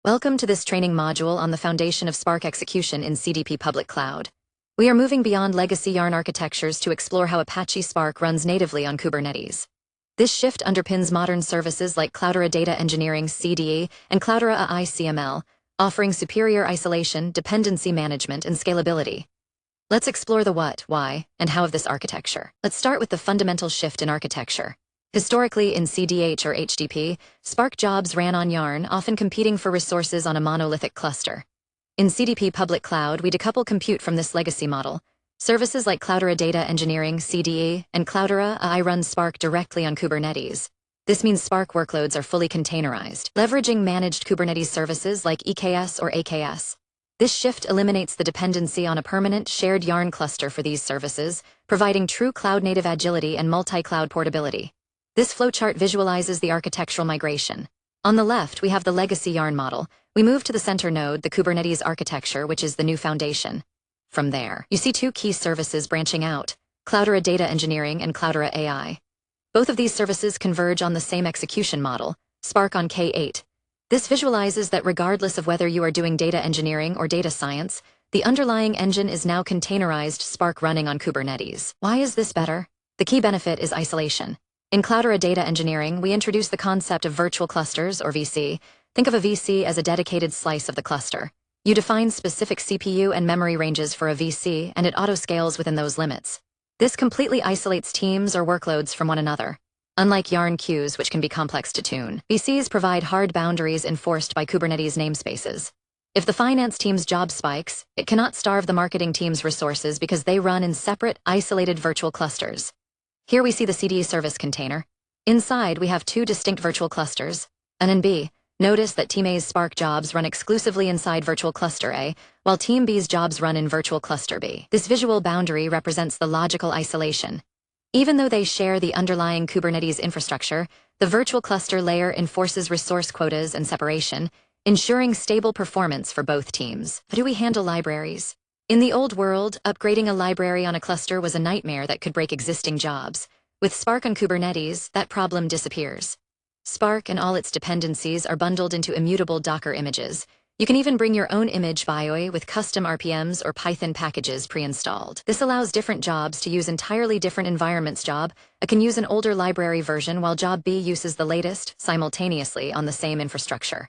Welcome to this training module on the foundation of Spark execution in CDP public cloud. We are moving beyond legacy Yarn architectures to explore how Apache Spark runs natively on Kubernetes. This shift underpins modern services like Cloudera Data Engineering (CDE) and Cloudera AI CML, offering superior isolation, dependency management, and scalability. Let's explore the what, why, and how of this architecture. Let's start with the fundamental shift in architecture. Historically, in CDH or HDP, Spark jobs ran on Yarn, often competing for resources on a monolithic cluster. In CDP public cloud, we decouple compute from this legacy model. Services like Cloudera Data Engineering (CDE) and Cloudera AI run Spark directly on Kubernetes. This means Spark workloads are fully containerized, leveraging managed Kubernetes services like EKS or AKS. This shift eliminates the dependency on a permanent, shared Yarn cluster for these services, providing true cloud-native agility and multi-cloud portability. This flowchart visualizes the architectural migration. On the left, we have the legacy Yarn model. We move to the center node, the Kubernetes architecture, which is the new foundation. From there, you see two key services branching out, Cloudera Data Engineering and Cloudera AI. Both of these services converge on the same execution model, Spark on K8. This visualizes that regardless of whether you are doing data engineering or data science, the underlying engine is now containerized Spark running on Kubernetes. Why is this better? The key benefit is isolation. In Cloudera Data Engineering, we introduce the concept of virtual clusters, or VC. Think of a VC as a dedicated slice of the cluster. You define specific CPU and memory ranges for a VC, and it auto-scales within those limits. This completely isolates teams or workloads from one another. Unlike Yarn queues, which can be complex to tune, VCs provide hard boundaries enforced by Kubernetes namespaces. If the finance team's job spikes, it cannot starve the marketing team's resources because they run in separate, isolated virtual clusters. Here we see the CDE service container. Inside, we have two distinct virtual clusters, A and B. Notice that Team A's Spark jobs run exclusively inside virtual cluster A, while Team B's jobs run in virtual cluster B. This visual boundary represents the logical isolation. Even though they share the underlying Kubernetes infrastructure, the virtual cluster layer enforces resource quotas and separation, ensuring stable performance for both teams. How do we handle libraries? In the old world, upgrading a library on a cluster was a nightmare that could break existing jobs. With Spark on Kubernetes, that problem disappears. Spark and all its dependencies are bundled into immutable Docker images. You can even bring your own image BIOE with custom RPMs or Python packages pre-installed. This allows different jobs to use entirely different environments. Job A can use an older library version while Job B uses the latest, simultaneously on the same infrastructure.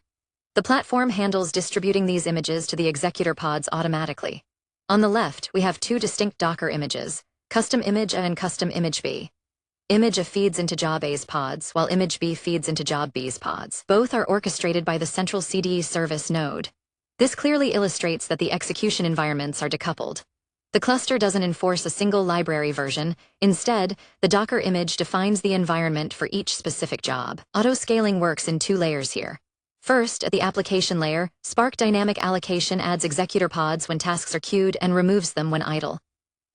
The platform handles distributing these images to the executor pods automatically. On the left, we have two distinct Docker images, custom image A and custom image B. Image A feeds into Job A's pods, while image B feeds into Job B's pods. Both are orchestrated by the central CDE service node. This clearly illustrates that the execution environments are decoupled. The cluster doesn't enforce a single library version. Instead, the Docker image defines the environment for each specific job. Auto-scaling works in two layers here. First, at the application layer, Spark dynamic allocation adds executor pods when tasks are queued and removes them when idle.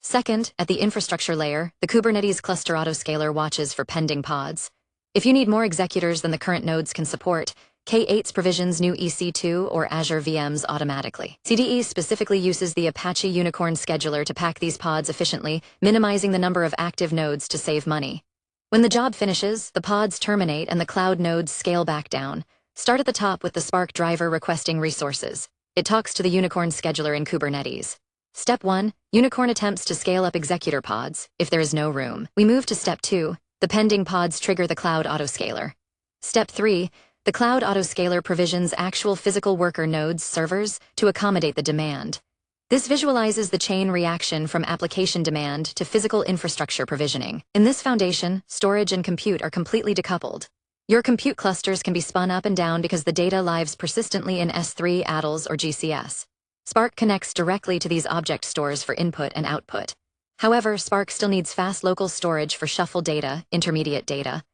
Second, at the infrastructure layer, the Kubernetes cluster autoscaler watches for pending pods. If you need more executors than the current nodes can support, K8 provisions new EC2 or Azure VMs automatically. CDE specifically uses the Apache Unicorn scheduler to pack these pods efficiently, minimizing the number of active nodes to save money. When the job finishes, the pods terminate and the cloud nodes scale back down. Start at the top with the Spark driver requesting resources. It talks to the Unicorn scheduler in Kubernetes. Step 1, Unicorn attempts to scale up executor pods. If there is no room, we move to Step 2, the pending pods trigger the cloud autoscaler. Step 3, the cloud autoscaler provisions actual physical worker nodes, servers, to accommodate the demand. This visualizes the chain reaction from application demand to physical infrastructure provisioning. In this foundation, storage and compute are completely decoupled. Your compute clusters can be spun up and down because the data lives persistently in S3, ADLs, or GCS. Spark connects directly to these object stores for input and output. However, Spark still needs fast local storage for shuffle data, intermediate data.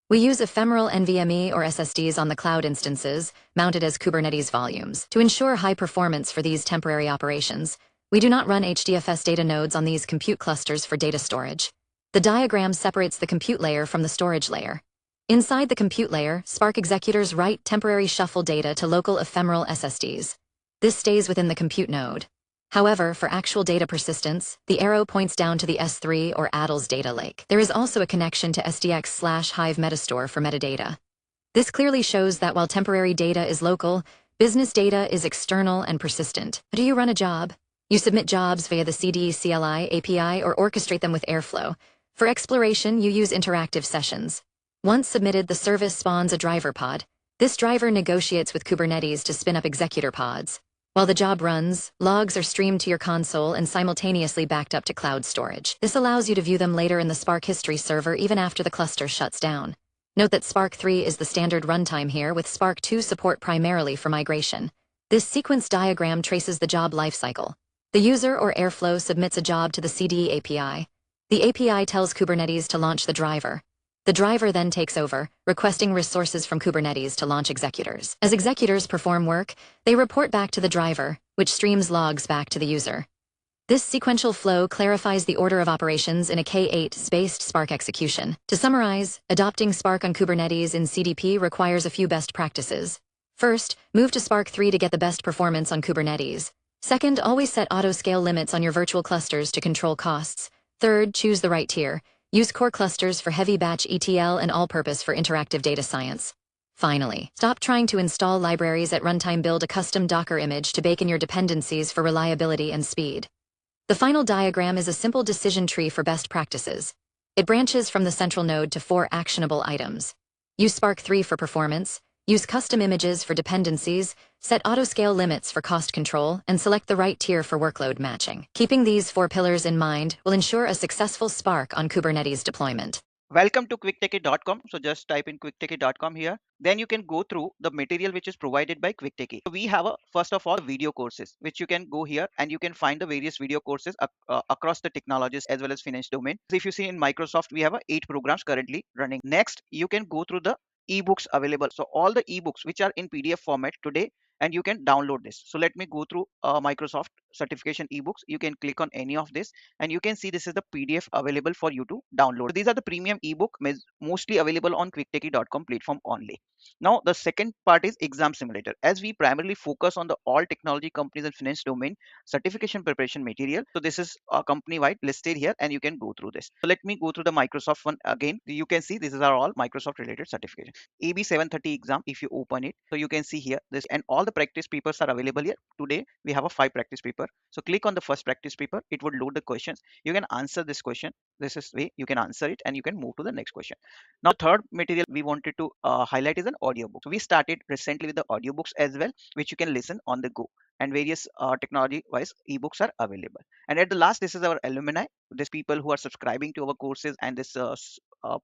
We use ephemeral NVMe or SSDs on the cloud instances, mounted as Kubernetes volumes. To ensure high performance for these temporary operations, we do not run HDFS data nodes on these compute clusters for data storage. The diagram separates the compute layer from the storage layer. Inside the compute layer, Spark executors write temporary shuffle data to local ephemeral SSDs. This stays within the compute node. However, for actual data persistence, the arrow points down to the S3 or ADLs data lake. There is also a connection to SDX/Hive Metastore for metadata. This clearly shows that while temporary data is local, Business data is external and persistent. Do you run a job? You submit jobs via the CDE/CLI API or orchestrate them with Airflow. For exploration, you use interactive sessions. Once submitted, the service spawns a driver pod. This driver negotiates with Kubernetes to spin up executor pods. While the job runs, logs are streamed to your console and simultaneously backed up to cloud storage. This allows you to view them later in the Spark history server even after the cluster shuts down. Note that Spark 3 is the standard runtime here, with Spark 2 support primarily for migration. This sequence diagram traces the job lifecycle. The user or Airflow submits a job to the CDE API. The API tells Kubernetes to launch the driver. The driver then takes over, requesting resources from Kubernetes to launch executors. As executors perform work, they report back to the driver, which streams logs back to the user. This sequential flow clarifies the order of operations in a K8-based Spark execution. To summarize, adopting Spark on Kubernetes in CDP requires a few best practices. First, move to Spark 3 to get the best performance on Kubernetes. Second, always set auto-scale limits on your virtual clusters to control costs. Third, choose the right tier. Use core clusters for heavy batch ETL and all-purpose for interactive data science. Finally, stop trying to install libraries at runtime. Build a custom Docker image to bake in your dependencies for reliability and speed. The final diagram is a simple decision tree for best practices. It branches from the central node to 4 actionable items. Use Spark 3 for performance, use custom images for dependencies, set auto-scale limits for cost control, and select the right tier for workload matching. Keeping these 4 pillars in mind will ensure a successful Spark on Kubernetes deployment. Welcome to quicktechie.com. So just type in quicktechie.com here. Then you can go through the material which is provided by Quicktechie. So we have first of all video courses which you can go here and you can find the various video courses across the technologies as well as finance domain. So if you see in Microsoft, we have 8 programs currently running. Next, you can go through the ebooks available. So all the ebooks which are in PDF format today, and you can download this. So let me go through Microsoft certification ebooks. You can click on any of this and you can see this is the PDF available for you to download. So these are the premium ebook mostly available on quicktechie.com platform only. Now the second part is exam simulator. As we primarily focus on the all technology companies and finance domain certification preparation material, so this is company wide listed here and you can go through this. So let me go through the Microsoft one again. You can see these are all Microsoft related certification. AB 730 exam, if you open it, so you can see here this, and all the practice papers are available here. Today we have a 5 practice paper. So click on the first practice paper. It would load the questions. You can answer this question. This is way you can answer it and you can move to the next question. Now third material we wanted to highlight is an audiobook. So we started recently with the audiobooks as well, which you can listen on the go, and various technology wise ebooks are available. And at the last, this is our alumni. These people who are subscribing to our courses and this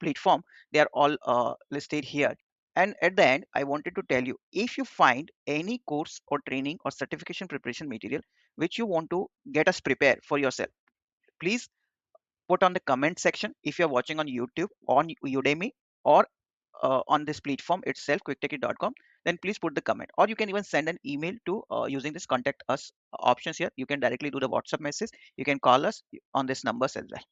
platform, they are all listed here. And at the end, I wanted to tell you, if you find any course or training or certification preparation material which you want to get us prepared for yourself, please put on the comment section. If you're watching on YouTube, on Udemy, or on this platform itself, quicktechie.com, then please put the comment, or you can even send an email to using this contact us options here. You can directly do the WhatsApp message. You can call us on this numbers as well.